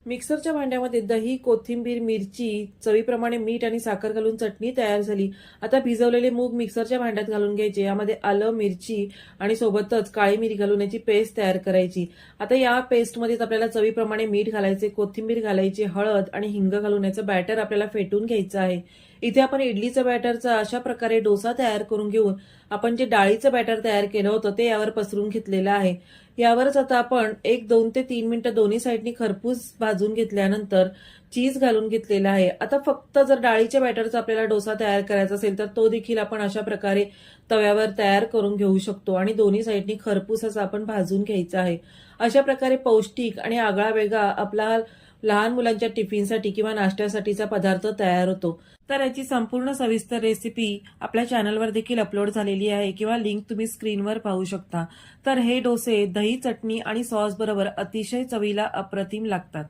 मिक्सरच्या भांड्यामध्ये दही, कोथिंबीर, मिरची, चवीप्रमाणे मीठ आणि साखर घालून चटणी तयार झाली. आता भिजवलेले मूग मिक्सरच्या भांड्यात घालून घ्यायचे. यामध्ये आलं, मिरची आणि सोबतच काळी मिरी घालून याची पेस्ट तयार करायची. आता या पेस्टमध्येच आपल्याला चवीप्रमाणे मीठ घालायचे, कोथिंबीर घालायची, हळद आणि हिंग घालून याचं बॅटर आपल्याला फेटून घ्यायचं आहे. इथे आपण इडलीचं बॅटरचा अशा प्रकारे डोसा तयार करून घेऊन आपण जे डाळीचं बॅटर तयार केलं होतं ते यावर पसरून घेतलेलं आहे. यावरच आता आपण 1-2 ते 3 मिनिटं दोन्ही साईडनी खरपूस भाजून घेतल्यानंतर चीज घालून घेतलेला आहे. आता फक्त जर डाळीच्या बॅटरचा आपल्याला डोसा तयार करायचा असेल तर तो देखील आपण अशा प्रकारे तव्यावर तयार करून घेऊ शकतो आणि दोन्ही साईडनी खरपूस असं आपण भाजून घ्यायचं आहे. अशा प्रकारे पौष्टिक आणि आगळा-वेगळा आपला लहान मुलांच्या टिफिनसाठी किंवा नाश्त्यासाठीचा पदार्थ तयार होतो. तर याची संपूर्ण सविस्तर रेसिपी आपल्या चॅनलवर देखील अपलोड झालेली आहे किंवा लिंक तुम्ही स्क्रीनवर पाहू शकता. तर हे डोसे दही, चटणी आणि सॉस बरोबर अतिशय चवीला अप्रतिम लागतात.